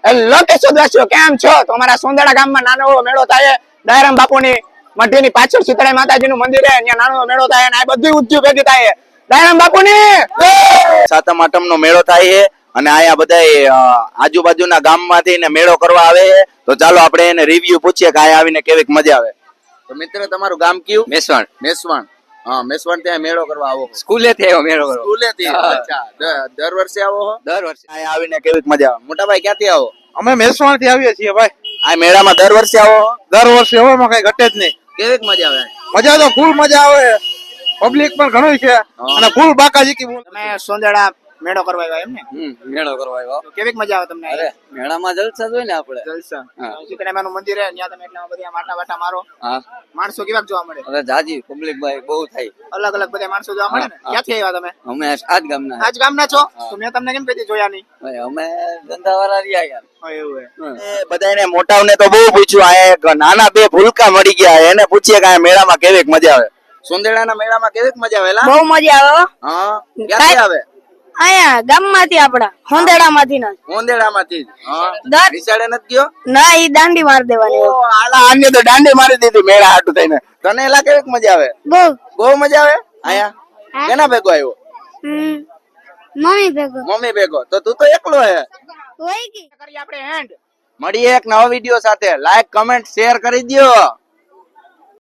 Hello કેશોદવાસીઓ, કેમ છો? તો અમારા સોંદડા ગામમાં નાનો એવો મેળો થાય. દયારામ બાપુની મઢીની પાછળ શીતળાઈ માતાજીનું મંદિર છે, ત્યાં નાનો મેળો થાય અને આ બધું ઉદ્યોગ ભેગી થાય. દયારામ બાપુની સાતમ આઠમનો મેળો થાય છે અને આયા બધા આજુબાજુના ગામમાંથી ને મેળો કરવા આવે છે. તો ચાલો આપણે એને રિવ્યુ પૂછીએ કે આયા આવીને કેવીક મજા આવે. તો મિત્ર, તમારું ગામ કયું? મેસવાણ. મેસવાણ. હા, મેસવાણ ત્યાં મેળો કરવા આવો? સ્કૂલે થી આવ્યો મેળો કરવા. સ્કૂલેથી? અચ્છા, દર વર્ષે આવો છો? દર વર્ષે. આયા આવીને કેવીક મજા આવે? મોટા ભાઈ ક્યાંથી આવો? અમે મેસવાણ થી આવીએ છીએ ભાઈ. આ મેળામાં દર વર્ષે આવો? દર વર્ષે હવે માં કઈ ઘટે જ નહીં. કેવીક મજા આવે? મજા તો ફૂલ મજા આવે, પબ્લિક પણ ઘણું છે અને ફૂલ બાકાજી કી. તમે સોંદડા મેળો કરવા આવ્યા એમ ને? મેળો કરવા આવ્યો. તો કેવીક મજા આવે તમને? અરે મેળામાં જલસા જ હોય ને આપણે. જલસા. શીતળાઈમાનું મંદિર છે, ત્યાં તમે એટલા બધા માટલા વાટા મારો. હા. માણસો કેવાક જોવા મળે? હવે જાજી પબ્લિક ભાઈ બહુ થાય. અલગ અલગ બધા માણસો જોવા મળે ને? ક્યાંથી આવ્યા તમે? અમે આજ ગામના. આજ ગામના છો? તો મેં તમને કેમ કદી જોયા નહીં? ભાઈ અમે ધંધાવાળા રહ્યા યાર. એવું હે. બધાને મોટાઓને તો બહુ પૂછ્યું. આયા એક નાના બે ભૂલકા મળી ગયા, એને પૂછીએ કે આ મેળામાં કેવીક મજા આવે? સોંદેડાના મેળામાં કેવીક મજા આવે? બહુ મજા આવે. હા, ક્યાંથી આવે? અહીંયા ગામમાંથી આપડા હોંદેડામાંથી ના. હોંદેડામાંથી જ. હા. દર વિશાળે નથી ગયો? ના ઈ દાંડી માર દેવાની. ઓ, આલા આને તો દાંડી મારી દીધી મેળા હાટુ થઈને. તને એલા કેવીક મજા આવે? બહુ બહુ મજા આવે. આયા કેના ભેગો આવ્યો? મમ્મી ભેગો મમ્મી ભેગો. તો તું તો એકલો હે. હોય કે કરીએ આપણે એન્ડ. મળીએ એક નવા વિડીયો સાથે. લાઈક, કમેન્ટ, શેર કરી દ્યો.